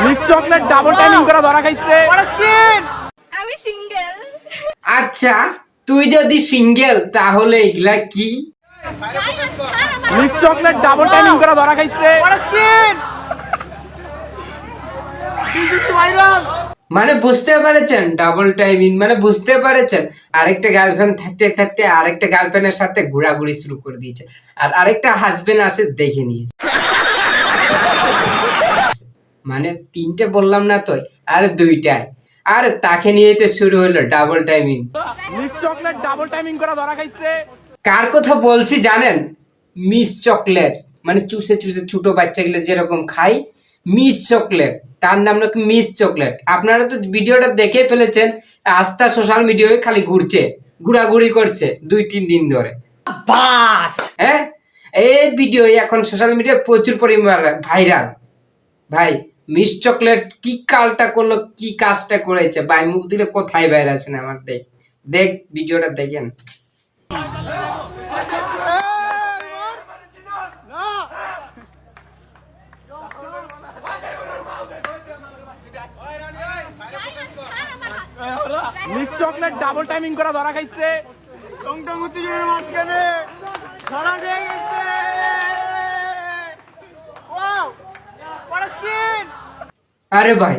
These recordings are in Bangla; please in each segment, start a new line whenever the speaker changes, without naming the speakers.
মিস চকলেট ডাবল টাইমিং করে ধরা খাইছে।
আমি সিঙ্গেল।
আচ্ছা তুই যদি সিঙ্গেল তাহলে এগুলা কি?
মিস চকলেট ডাবল টাইমিং করে ধরা খাইছে।
মানে বুঝতে পারেছেন ডাবল টাইমিং মানে বুঝতে পারেছেন? আরেকটা গার্লফ্রেন্ড থাকতে থাকতে আরেকটা গার্লফ্রেন্ডের সাথে ঘোরাঘুরি শুরু করে দিয়েছে, আর আরেকটা হাজবেন্ড আছে দেখে নিয়েছে। মানে তিনটে বললাম না তো, আর দুইটায়, আর তাকে নিয়ে তো শুরু হলো double timing.
Miss chocolate double timing করে ধরা খাইছে।
কার কথা বলছি জানেন? মিস চকলেট মানে চুষে চুষে ছোট বাচ্চাগুলো যেরকম খাই, মিস চকলেট, তার নাম নাকি মিস চকলেট। আপনারা তো ভিডিওটা দেখে ফেলেছেন, আস্থা সোশ্যাল মিডিয়ায় খালি ঘুরছে, ঘোরাঘুরি করছে 2-3 দিন ধরে। বাস হ্যাঁ, এই ভিডিও এখন সোশ্যাল মিডিয়ায় প্রচুর পরিমাণে ভাইরাল। ভাই মিস চকলেট কি কালটা করলো, কি কাজটা করেছে ভাই, মুখ দিলে কোথায় বাইরে আছেন আমার? দেখ দেখ ভিডিওটা দেখেন।
মিস চকলেট ডাবল টাইমিং করে ধরা খাইছে।
আরে ভাই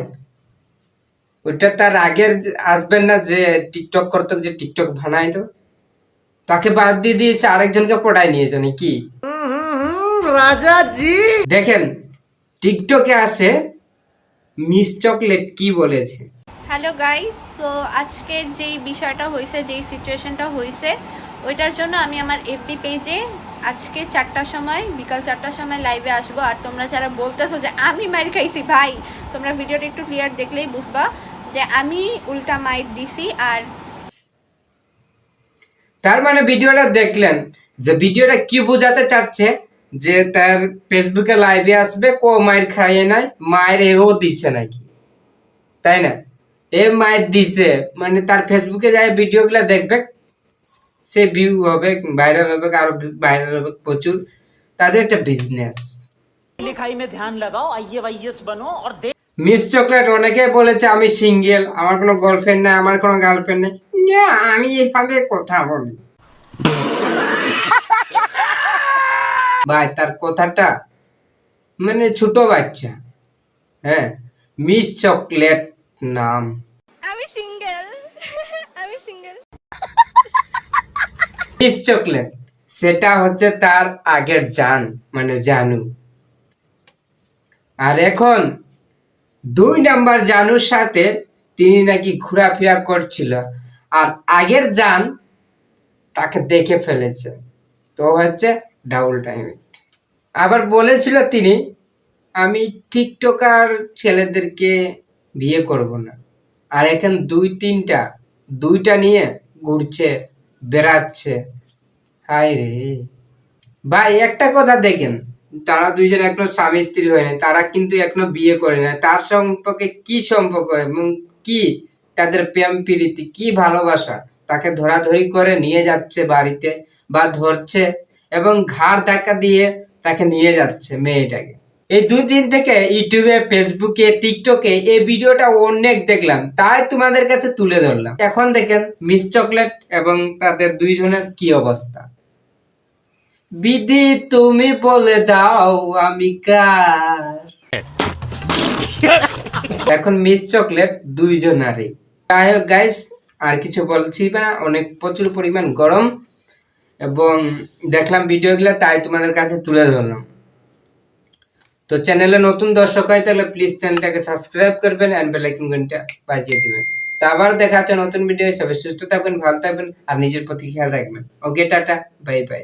ওইটা তার আগের হাজবেন্ড না, যে টিকটক করতো, যে টিকটক বানাইতো, তাকে বাদ দিয়ে দিয়েছে, আরেকজনকে পড়ায় নিয়েছে নাকি? রাজা জি দেখেন টিকটকে আসে মিস চকলেট কি বলেছে।
হ্যালো গাইস, তো আজকের যেই বিষয়টা হয়েছে, যেই সিচুয়েশনটা হয়েছে, ওইটার জন্য আমি আমার এফবি পেজে আজকে 4টার সময়, বিকাল 4টার সময় লাইভে আসবো। আর তোমরা যারা বলতেছো যে আমি মাইর খাইছি, ভাই তোমরা ভিডিওটা একটু ক্লিয়ার দেখলেই বুঝবা যে আমি উল্টা মাইর দিছি। আর
তার মানে ভিডিওটা দেখলেন যে ভিডিওটা কি বোঝাতে চাচ্ছে, যে তার ফেসবুকে লাইভে আসবে, কো মায়ের খাইয়ে নাই, মায়ের এও দিচ্ছে নাকি, তাই না? এ মায়ের দিছে মানে তার ফেসবুকে যায় ভিডিওগুলো দেখবে, সে ভিউ হবে, ভাইরাল হবে, আরো ভাইরাল হবে প্রচুর, তাদের একটা বিজনেস।
लिखाई में ध्यान लगाओ, आईएएस बनो और
মিস চকলেট অনেকে বলেছে আমি সিঙ্গেল, আমার কোনো গার্লফ্রেন্ড নেই, আমার কোনো গার্লফ্রেন্ড নেই, না আমি এভাবে কথা বলি। ভাই তার কথাটা মানে ছোট বাচ্চা। হ্যাঁ, মিস চকলেট নাম।
আমি সিঙ্গেল। আমি সিঙ্গেল।
মিস চকলেট সেটা হচ্ছে তার আগের জান মানে জানু, আর এখন 2 নাম্বার জানুর সাথে তিনি নাকি ঘোরাফেরা করছিল, আর আগের জান তাকে দেখে ফেলেছে, তো হচ্ছে ডাবল টাইমিং। আবার বলেছিল তিনি আমি টিকটকার ছেলেদেরকে বিয়ে করব না, আর এখন 2-3টা নিয়ে ঘুরছে বেড়াচ্ছে। হায় রে ভাই, একটা কথা দেখেন, তারা দুইজন এখনো স্বামী স্ত্রী হয় না, তারা কিন্তু এখনো বিয়ে করে না, তার সম্পর্কে কি সম্পর্ক এবং কি তাদের প্রেম প্রীতি, কি ভালোবাসা, তাকে ধরাধরি করে নিয়ে যাচ্ছে বাড়িতে, বা ধরছে এবং ঘাড় ধাক্কা দিয়ে তাকে নিয়ে যাচ্ছে মেয়েটাকে। এই 2 দিন থেকে ইউটিউবে, ফেসবুকে, টিকটকে এই ভিডিওটা অনেক দেখলাম, তাই তোমাদের কাছে তুলে ধরলাম। এখন দেখেন মিস চকলেট এবং তাদের দুইজনের কি অবস্থা। বিধি তুমি বলে দাও আমি কার। এখন মিস চকলেট দুইজনারই। যাই হোক গাইস, আর কিছু বলছি না, অনেক প্রচুর পরিমাণ গরম, এবং দেখলাম ভিডিওগুলো তাই তোমাদের কাছে তুলে ধরলাম। তো চ্যানেলে নতুন দর্শক হয় তাহলে প্লিজ চ্যানেলটাকে সাবস্ক্রাইব করবেন, এন্ড বেল আইকন ঘন্টা বাজিয়ে দিবেন। তো আবার দেখা হচ্ছে নতুন ভিডিও। সবাই সুস্থ থাকবেন, ভালো থাকবেন, আর নিজের প্রতি খেয়াল রাখবেন। ওকে, টাটা, বাই বাই।